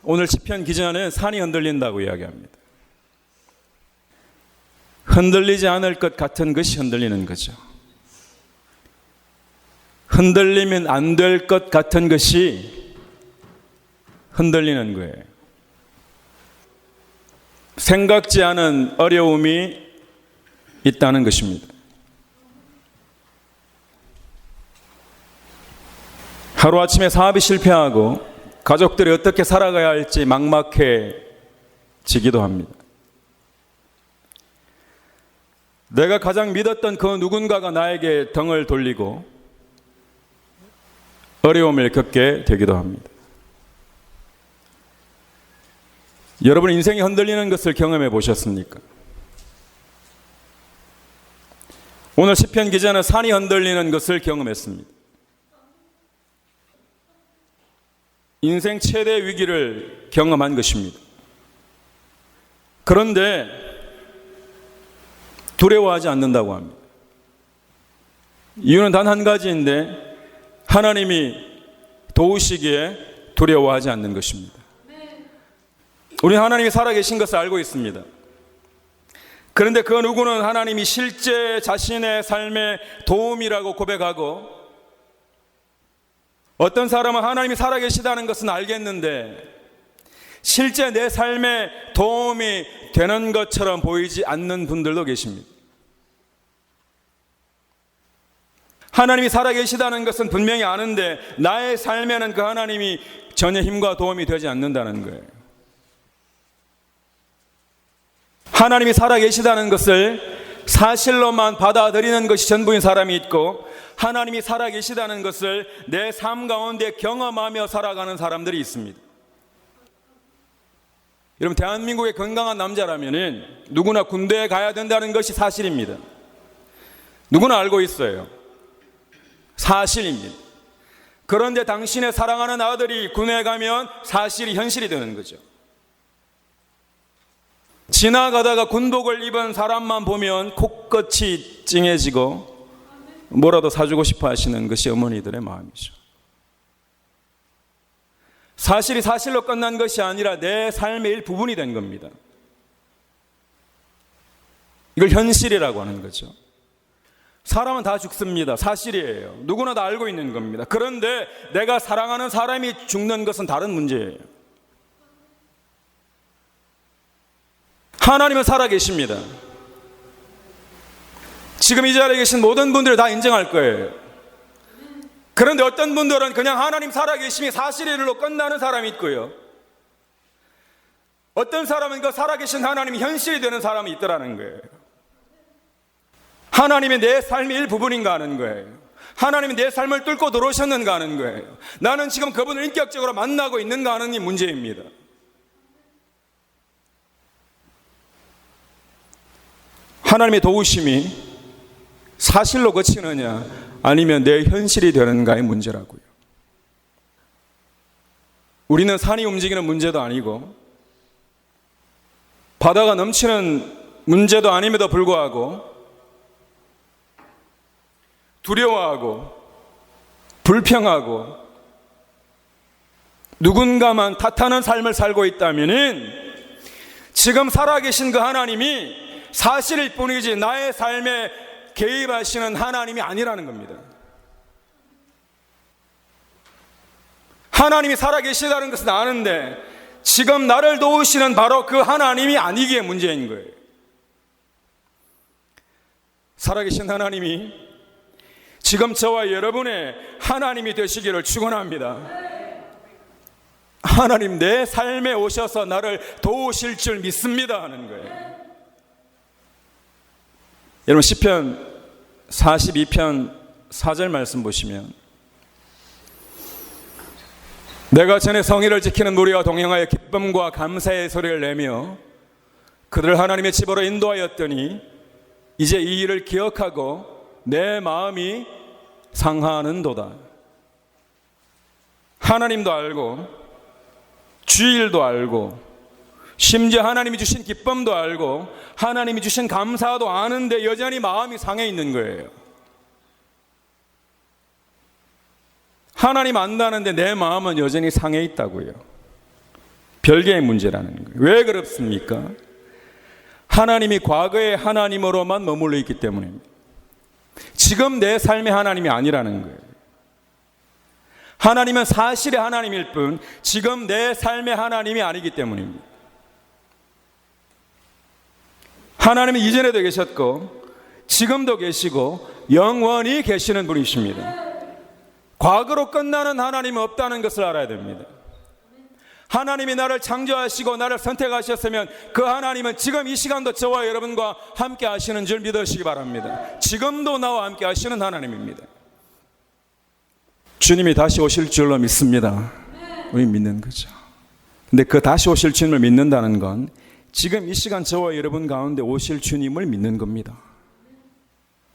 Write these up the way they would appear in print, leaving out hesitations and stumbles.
오늘 시편 기자는 산이 흔들린다고 이야기합니다. 흔들리지 않을 것 같은 것이 흔들리는 거죠. 흔들리면 안 될 것 같은 것이 흔들리는 거예요. 생각지 않은 어려움이 있다는 것입니다. 하루아침에 사업이 실패하고 가족들이 어떻게 살아가야 할지 막막해지기도 합니다. 내가 가장 믿었던 그 누군가가 나에게 등을 돌리고 어려움을 겪게 되기도 합니다. 여러분 인생이 흔들리는 것을 경험해 보셨습니까? 오늘 시편 기자는 산이 흔들리는 것을 경험했습니다. 인생 최대 위기를 경험한 것입니다. 그런데 두려워하지 않는다고 합니다. 이유는 단 한 가지인데 하나님이 도우시기에 두려워하지 않는 것입니다. 우리는 하나님이 살아계신 것을 알고 있습니다. 그런데 그 누구는 하나님이 실제 자신의 삶의 도움이라고 고백하고, 어떤 사람은 하나님이 살아계시다는 것은 알겠는데 실제 내 삶에 도움이 되는 것처럼 보이지 않는 분들도 계십니다. 하나님이 살아계시다는 것은 분명히 아는데 나의 삶에는 그 하나님이 전혀 힘과 도움이 되지 않는다는 거예요. 하나님이 살아계시다는 것을 사실로만 받아들이는 것이 전부인 사람이 있고, 하나님이 살아계시다는 것을 내 삶 가운데 경험하며 살아가는 사람들이 있습니다. 여러분, 대한민국의 건강한 남자라면 누구나 군대에 가야 된다는 것이 사실입니다. 누구나 알고 있어요. 사실입니다. 그런데 당신의 사랑하는 아들이 군에 가면 사실이 현실이 되는 거죠. 지나가다가 군복을 입은 사람만 보면 코끝이 찡해지고 뭐라도 사주고 싶어 하시는 것이 어머니들의 마음이죠. 사실이 사실로 끝난 것이 아니라 내 삶의 일부분이 된 겁니다. 이걸 현실이라고 하는 거죠. 사람은 다 죽습니다. 사실이에요. 누구나 다 알고 있는 겁니다. 그런데 내가 사랑하는 사람이 죽는 것은 다른 문제예요. 하나님은 살아계십니다. 지금 이 자리에 계신 모든 분들 다 인정할 거예요. 그런데 어떤 분들은 그냥 하나님 살아계심이 사실로 끝나는 사람이 있고요, 어떤 사람은 그 살아계신 하나님이 현실이 되는 사람이 있더라는 거예요. 하나님이 내 삶의 일부분인가 하는 거예요. 하나님이 내 삶을 뚫고 들어오셨는가 하는 거예요. 나는 지금 그분을 인격적으로 만나고 있는가 하는 이 문제입니다. 하나님의 도우심이 사실로 그치느냐 아니면 내 현실이 되는가의 문제라고요. 우리는 산이 움직이는 문제도 아니고 바다가 넘치는 문제도 아님에도 불구하고 두려워하고 불평하고 누군가만 탓하는 삶을 살고 있다면 지금 살아계신 그 하나님이 사실일 뿐이지 나의 삶에 개입하시는 하나님이 아니라는 겁니다. 하나님이 살아계시다는 것은 아는데 지금 나를 도우시는 바로 그 하나님이 아니기에 문제인 거예요. 살아계신 하나님이 지금 저와 여러분의 하나님이 되시기를 축원합니다. 하나님 내 삶에 오셔서 나를 도우실 줄 믿습니다 하는 거예요. 여러분 시편 42편 4절 말씀 보시면, 내가 전에 성의를 지키는 무리와 동행하여 기쁨과 감사의 소리를 내며 그들을 하나님의 집으로 인도하였더니 이제 이 일을 기억하고 내 마음이 상하는도다. 하나님도 알고 주일도 알고 심지어 하나님이 주신 기쁨도 알고 하나님이 주신 감사도 아는데 여전히 마음이 상해 있는 거예요. 하나님 안다는데 내 마음은 여전히 상해 있다고요. 별개의 문제라는 거예요. 왜 그렇습니까? 하나님이 과거의 하나님으로만 머물러 있기 때문입니다. 지금 내 삶의 하나님이 아니라는 거예요. 하나님은 사실의 하나님일 뿐 지금 내 삶의 하나님이 아니기 때문입니다. 하나님은 이전에도 계셨고 지금도 계시고 영원히 계시는 분이십니다. 과거로 끝나는 하나님은 없다는 것을 알아야 됩니다. 하나님이 나를 창조하시고 나를 선택하셨으면 그 하나님은 지금 이 시간도 저와 여러분과 함께 하시는 줄 믿으시기 바랍니다. 지금도 나와 함께 하시는 하나님입니다. 주님이 다시 오실 줄로 믿습니다. 우리 믿는 거죠. 근데 그 다시 오실 주님을 믿는다는 건 지금 이 시간 저와 여러분 가운데 오실 주님을 믿는 겁니다.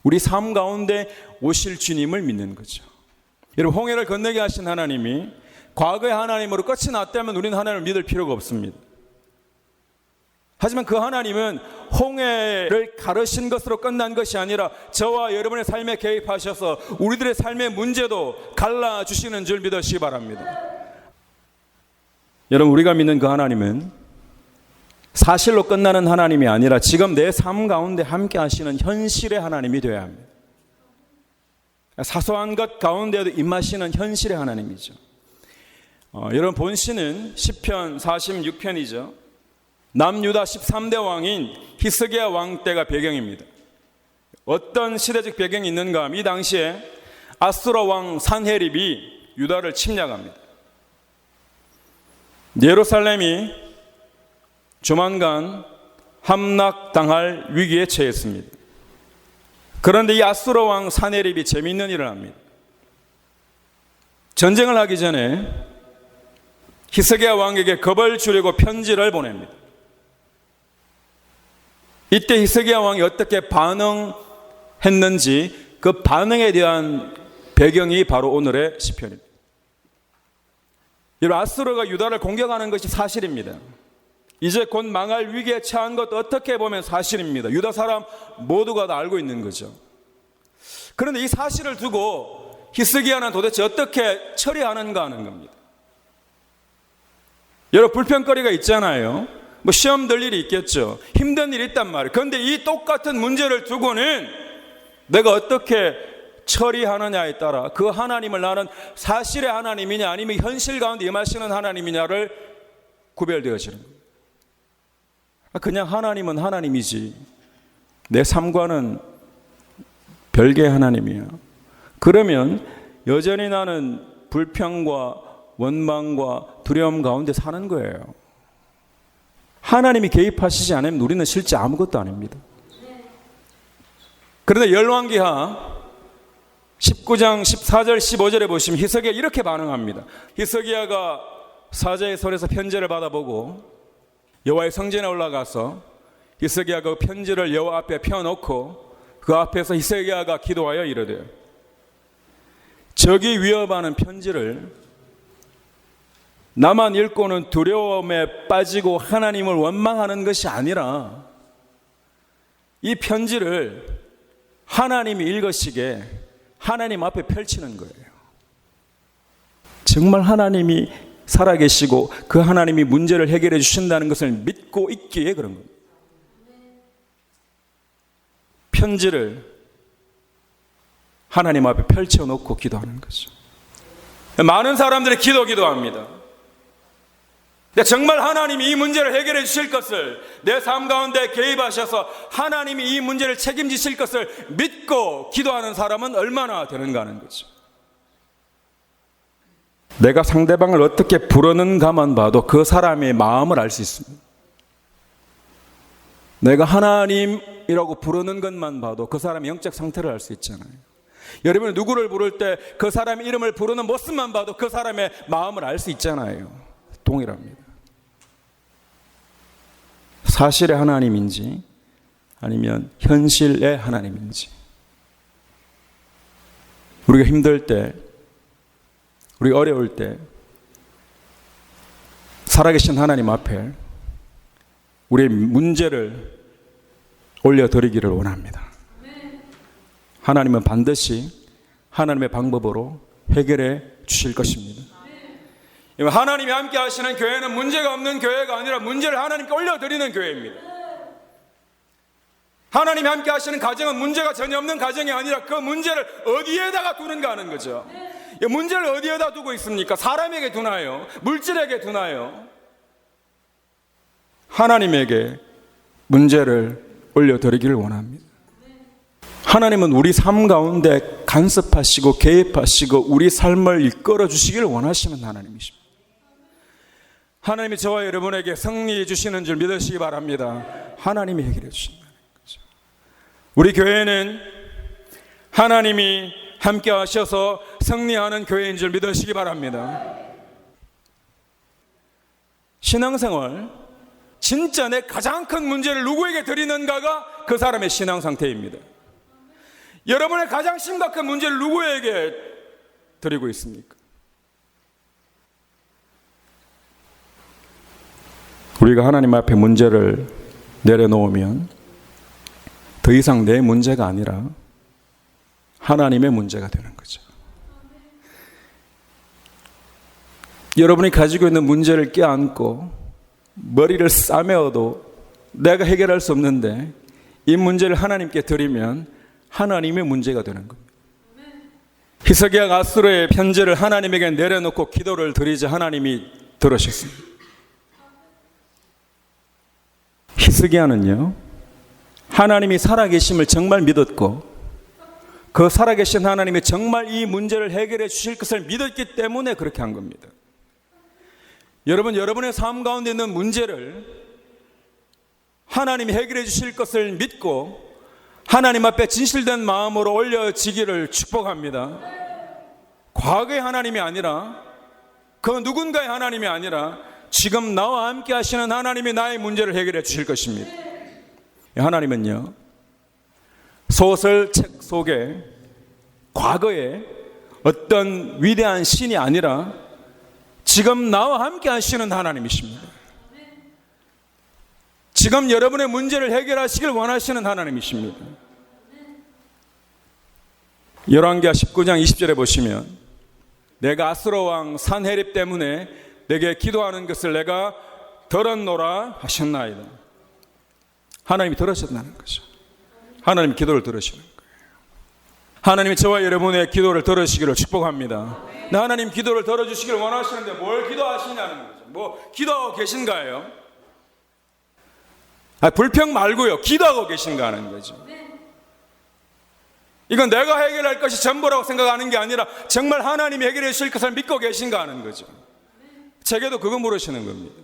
우리 삶 가운데 오실 주님을 믿는 거죠. 여러분, 홍해를 건너게 하신 하나님이 과거의 하나님으로 끝이 났다면 우리는 하나님을 믿을 필요가 없습니다. 하지만 그 하나님은 홍해를 가르신 것으로 끝난 것이 아니라 저와 여러분의 삶에 개입하셔서 우리들의 삶의 문제도 갈라주시는 줄 믿으시기 바랍니다. 여러분, 우리가 믿는 그 하나님은 사실로 끝나는 하나님이 아니라 지금 내 삶 가운데 함께 하시는 현실의 하나님이 되어야 합니다. 사소한 것 가운데에도 임하시는 현실의 하나님이죠. 여러분, 본시는 시편 46편이죠. 남유다 13대 왕인 히스기야 왕 때가 배경입니다. 어떤 시대적 배경이 있는가 하면 이 당시에 아수라 왕 산헤립이 유다를 침략합니다. 예루살렘이 조만간 함락당할 위기에 처했습니다. 그런데 이 아수라 왕 산헤립이 재미있는 일을 합니다. 전쟁을 하기 전에 히스기야 왕에게 겁을 주려고 편지를 보냅니다. 이때 히스기야 왕이 어떻게 반응했는지 그 반응에 대한 배경이 바로 오늘의 시편입니다. 여러분, 아수르가 유다를 공격하는 것이 사실입니다. 이제 곧 망할 위기에 처한 것도 어떻게 보면 사실입니다. 유다 사람 모두가 다 알고 있는 거죠. 그런데 이 사실을 두고 히스기야는 도대체 어떻게 처리하는가 하는 겁니다. 여러분, 불평거리가 있잖아요. 뭐 시험 들 일이 있겠죠. 힘든 일이 있단 말이에요. 그런데 이 똑같은 문제를 두고는 내가 어떻게 처리하느냐에 따라 그 하나님을 나는 사실의 하나님이냐 아니면 현실 가운데 임하시는 하나님이냐를 구별되어지는 거예요. 그냥 하나님은 하나님이지 내 삶과는 별개의 하나님이야. 그러면 여전히 나는 불평과 원망과 두려움 가운데 사는 거예요. 하나님이 개입하시지 않으면 우리는 실제 아무것도 아닙니다. 그런데 열왕기하 19장 14절 15절에 보시면 히스기야 이렇게 반응합니다. 히스기야가 사자의 손에서 편지를 받아보고 여호와의 성전에 올라가서 히스기야가 그 편지를 여호와 앞에 펴놓고 그 앞에서 히스기야가 기도하여 이르되 적이 위협하는 편지를 나만 읽고는 두려움에 빠지고 하나님을 원망하는 것이 아니라 이 편지를 하나님이 읽으시게 하나님 앞에 펼치는 거예요. 정말 하나님이 살아계시고 그 하나님이 문제를 해결해 주신다는 것을 믿고 있기에 그런 겁니다. 편지를 하나님 앞에 펼쳐놓고 기도하는 거죠. 많은 사람들이 기도합니다. 정말 하나님이 이 문제를 해결해 주실 것을 내 삶 가운데 개입하셔서 하나님이 이 문제를 책임지실 것을 믿고 기도하는 사람은 얼마나 되는가 하는 거죠. 내가 상대방을 어떻게 부르는가만 봐도 그 사람의 마음을 알 수 있습니다. 내가 하나님이라고 부르는 것만 봐도 그 사람의 영적 상태를 알 수 있잖아요. 여러분이 누구를 부를 때 그 사람의 이름을 부르는 모습만 봐도 그 사람의 마음을 알 수 있잖아요. 동일합니다. 사실의 하나님인지 아니면 현실의 하나님인지, 우리가 힘들 때, 우리가 어려울 때 살아계신 하나님 앞에 우리의 문제를 올려드리기를 원합니다. 하나님은 반드시 하나님의 방법으로 해결해 주실 것입니다. 하나님이 함께 하시는 교회는 문제가 없는 교회가 아니라 문제를 하나님께 올려드리는 교회입니다. 하나님이 함께 하시는 가정은 문제가 전혀 없는 가정이 아니라 그 문제를 어디에다가 두는가 하는 거죠. 문제를 어디에다 두고 있습니까? 사람에게 두나요? 물질에게 두나요? 하나님에게 문제를 올려드리기를 원합니다. 하나님은 우리 삶 가운데 간섭하시고 개입하시고 우리 삶을 이끌어 주시기를 원하시는 하나님이십니다. 하나님이 저와 여러분에게 승리해 주시는 줄 믿으시기 바랍니다. 하나님이 해결해 주신다는 거죠. 우리 교회는 하나님이 함께 하셔서 승리하는 교회인 줄 믿으시기 바랍니다. 신앙생활, 진짜 내 가장 큰 문제를 누구에게 드리는가가 그 사람의 신앙 상태입니다. 여러분의 가장 심각한 문제를 누구에게 드리고 있습니까? 우리가 하나님 앞에 문제를 내려놓으면 더 이상 내 문제가 아니라 하나님의 문제가 되는 거죠. 여러분이 가지고 있는 문제를 껴안고 머리를 싸매어도 내가 해결할 수 없는데 이 문제를 하나님께 드리면 하나님의 문제가 되는 겁니다. 히스기야가 아수르의 편지를 하나님에게 내려놓고 기도를 드리자 하나님이 들으셨습니다. 히스기야는요, 하나님이 살아계심을 정말 믿었고 그 살아계신 하나님이 정말 이 문제를 해결해 주실 것을 믿었기 때문에 그렇게 한 겁니다. 여러분, 여러분의 삶 가운데 있는 문제를 하나님이 해결해 주실 것을 믿고 하나님 앞에 진실된 마음으로 올려지기를 축복합니다. 과거의 하나님이 아니라 그 누군가의 하나님이 아니라 지금 나와 함께 하시는 하나님이 나의 문제를 해결해 주실 것입니다. 하나님은요, 소설책 속에 과거에 어떤 위대한 신이 아니라 지금 나와 함께 하시는 하나님이십니다. 지금 여러분의 문제를 해결하시길 원하시는 하나님이십니다. 열왕기하 19장 20절에 보시면 내가 아수르 왕 산헤립 때문에 내게 기도하는 것을 내가 들었노라 하셨나이다. 하나님이 들으셨다는 거죠. 하나님이 기도를 들으시는 거예요. 하나님이 저와 여러분의 기도를 들으시기를 축복합니다. 하나님 기도를 들어주시기를 원하시는데 뭘 기도하시냐는 거죠. 뭐 기도하고 계신가요? 불평 말고요, 기도하고 계신가 하는 거죠. 이건 내가 해결할 것이 전부라고 생각하는 게 아니라 정말 하나님이 해결해 주실 것을 믿고 계신가 하는 거죠. 제게도 그거 물으시는 겁니다.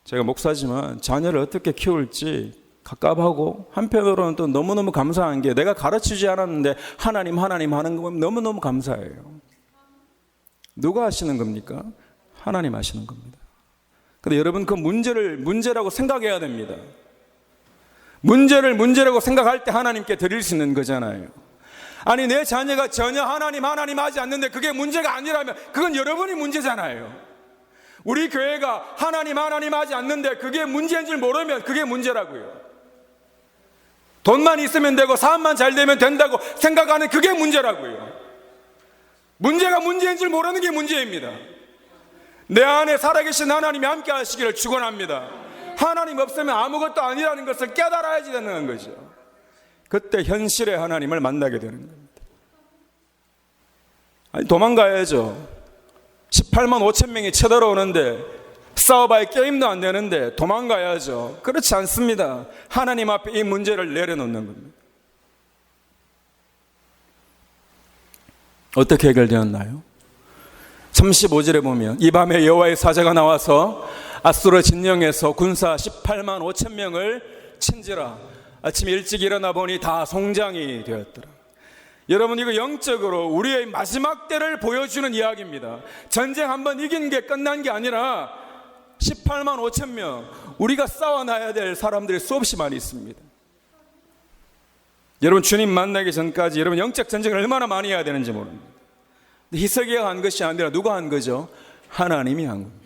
제가 목사지만 자녀를 어떻게 키울지 갑갑하고 한편으로는 또 너무너무 감사한 게 내가 가르치지 않았는데 하나님 하는 거 보면 너무너무 감사해요. 누가 하시는 겁니까? 하나님 하시는 겁니다. 근데 여러분, 그 문제를 문제라고 생각해야 됩니다. 문제를 문제라고 생각할 때 하나님께 드릴 수 있는 거잖아요. 아니, 내 자녀가 전혀 하나님 하지 않는데 그게 문제가 아니라면 그건 여러분이 문제잖아요. 우리 교회가 하나님 하지 않는데 그게 문제인 줄 모르면 그게 문제라고요. 돈만 있으면 되고 사업만 잘 되면 된다고 생각하는 그게 문제라고요. 문제가 문제인 줄 모르는 게 문제입니다. 내 안에 살아계신 하나님이 함께 하시기를 축원합니다. 하나님 없으면 아무것도 아니라는 것을 깨달아야지 되는 거죠. 그때 현실의 하나님을 만나게 되는 겁니다. 아니, 도망가야죠. 18만 5천 명이 쳐들어오는데 싸워봐야 게임도 안 되는데 도망가야죠. 그렇지 않습니다. 하나님 앞에 이 문제를 내려놓는 겁니다. 어떻게 해결되었나요? 35절에 보면 이 밤에 여호와의 사자가 나와서 아수르 진영에서 군사 18만 5천 명을 친지라. 아침에 일찍 일어나 보니 다 송장이 되었더라. 여러분, 이거 영적으로 우리의 마지막 때를 보여주는 이야기입니다. 전쟁 한번 이긴 게 끝난 게 아니라 18만 5천 명, 우리가 싸워놔야 될 사람들이 수없이 많이 있습니다. 여러분, 주님 만나기 전까지 여러분 영적 전쟁을 얼마나 많이 해야 되는지 모릅니다. 히스기야가 한 것이 아니라 누가 한 거죠? 하나님이 한 겁니다.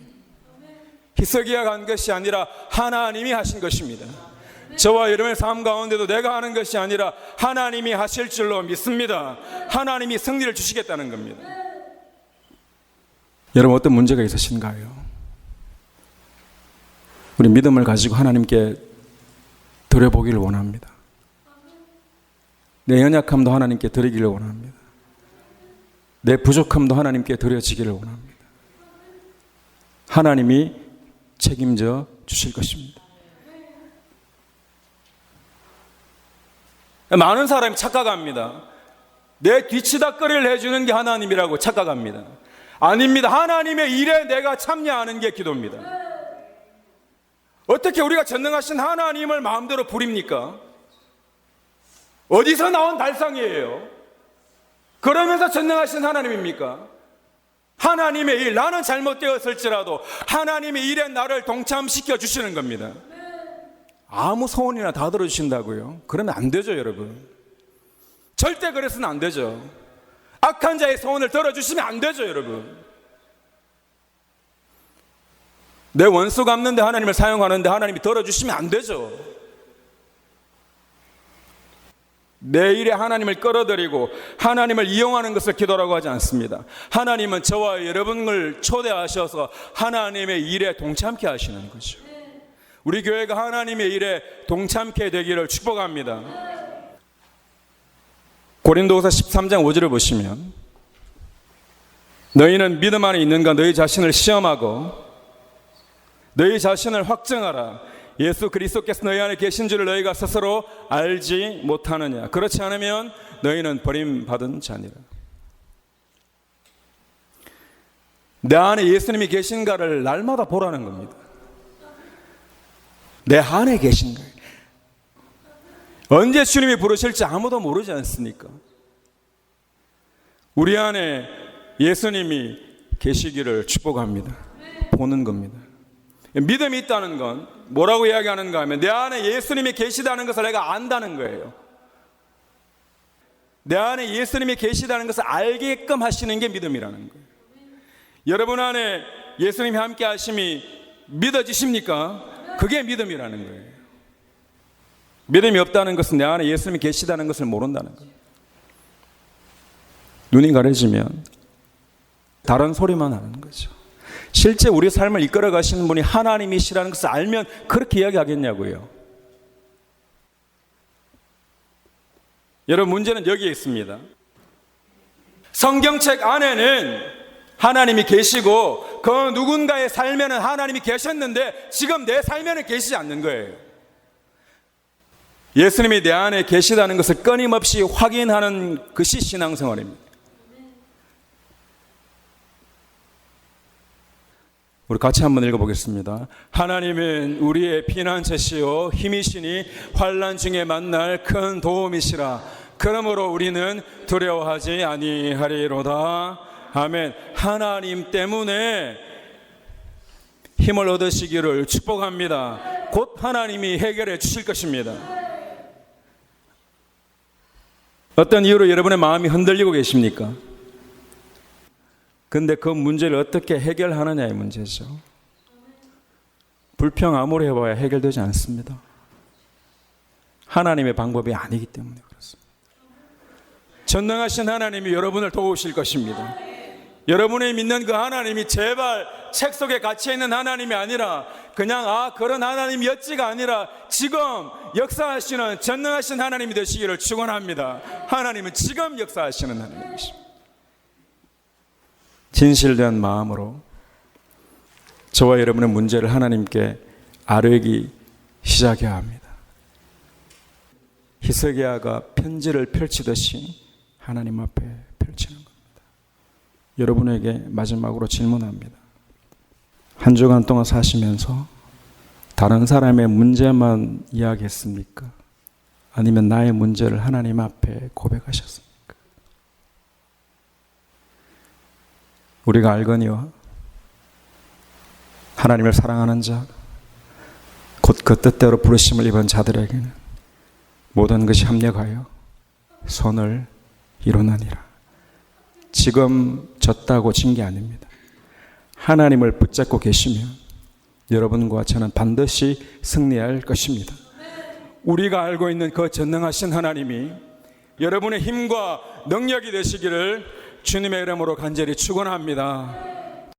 히스기야가 한 것이 아니라 하나님이 하신 것입니다. 저와 여러분의 삶 가운데도 내가 하는 것이 아니라 하나님이 하실 줄로 믿습니다. 하나님이 승리를 주시겠다는 겁니다. 여러분, 어떤 문제가 있으신가요? 우리 믿음을 가지고 하나님께 드려보기를 원합니다. 내 연약함도 하나님께 드리기를 원합니다. 내 부족함도 하나님께 드려지기를 원합니다. 하나님이 책임져 주실 것입니다. 많은 사람이 착각합니다. 내 뒤치다거리를 해주는 게 하나님이라고 착각합니다. 아닙니다. 하나님의 일에 내가 참여하는 게 기도입니다. 어떻게 우리가 전능하신 하나님을 마음대로 부립니까? 어디서 나온 달상이에요? 그러면서 전능하신 하나님입니까? 하나님의 일, 나는 잘못되었을지라도 하나님의 일에 나를 동참시켜 주시는 겁니다. 아무 소원이나 다 들어주신다고요? 그러면 안 되죠, 여러분. 절대 그래서는 안 되죠. 악한 자의 소원을 들어주시면 안 되죠, 여러분. 내 원수 갚는데 하나님을 사용하는데 하나님이 들어주시면 안 되죠. 내 일에 하나님을 끌어들이고 하나님을 이용하는 것을 기도라고 하지 않습니다. 하나님은 저와 여러분을 초대하셔서 하나님의 일에 동참케 하시는 거죠. 우리 교회가 하나님의 일에 동참케 되기를 축복합니다. 고린도후서 13장 5절을 보시면, 너희는 믿음 안에 있는가 너희 자신을 시험하고 너희 자신을 확증하라. 예수 그리스도께서 너희 안에 계신 줄을 너희가 스스로 알지 못하느냐. 그렇지 않으면 너희는 버림받은 자니라. 내 안에 예수님이 계신가를 날마다 보라는 겁니다. 내 안에 계신가. 언제 주님이 부르실지 아무도 모르지 않습니까? 우리 안에 예수님이 계시기를 축복합니다. 보는 겁니다. 믿음이 있다는 건 뭐라고 이야기하는가 하면 내 안에 예수님이 계시다는 것을 내가 안다는 거예요. 내 안에 예수님이 계시다는 것을 알게끔 하시는 게 믿음이라는 거예요. 여러분 안에 예수님이 함께 하심이 믿어지십니까? 그게 믿음이라는 거예요. 믿음이 없다는 것은 내 안에 예수님이 계시다는 것을 모른다는 거예요. 눈이 가려지면 다른 소리만 하는 거죠. 실제 우리 삶을 이끌어 가시는 분이 하나님이시라는 것을 알면 그렇게 이야기하겠냐고요. 여러분, 문제는 여기에 있습니다. 성경책 안에는 하나님이 계시고 그 누군가의 삶에는 하나님이 계셨는데 지금 내 삶에는 계시지 않는 거예요. 예수님이 내 안에 계시다는 것을 끊임없이 확인하는 것이 신앙생활입니다. 우리 같이 한번 읽어보겠습니다. 하나님은 우리의 피난처시요 힘이시니 환난 중에 만날 큰 도움이시라. 그러므로 우리는 두려워하지 아니하리로다. 아멘. 하나님 때문에 힘을 얻으시기를 축복합니다. 곧 하나님이 해결해 주실 것입니다. 어떤 이유로 여러분의 마음이 흔들리고 계십니까? 근데 그 문제를 어떻게 해결하느냐의 문제죠. 불평 아무리 해봐야 해결되지 않습니다. 하나님의 방법이 아니기 때문에 그렇습니다. 전능하신 하나님이 여러분을 도우실 것입니다. 여러분이 믿는 그 하나님이 제발 책 속에 갇혀있는 하나님이 아니라 그냥 그런 하나님이었지가 아니라 지금 역사하시는 전능하신 하나님이 되시기를 축원합니다. 하나님은 지금 역사하시는 하나님이십니다. 진실된 마음으로 저와 여러분의 문제를 하나님께 아뢰기 시작해야 합니다. 히스기야가 편지를 펼치듯이 하나님 앞에 펼치는 겁니다. 여러분에게 마지막으로 질문합니다. 한 주간 동안 사시면서 다른 사람의 문제만 이야기했습니까? 아니면 나의 문제를 하나님 앞에 고백하셨습니까? 우리가 알거니와 하나님을 사랑하는 자, 곧 그 뜻대로 부르심을 입은 자들에게는 모든 것이 합력하여 선을 이루느니라. 지금 졌다고 진 게 아닙니다. 하나님을 붙잡고 계시면 여러분과 저는 반드시 승리할 것입니다. 우리가 알고 있는 그 전능하신 하나님이 여러분의 힘과 능력이 되시기를 주님의 이름으로 간절히 축원합니다.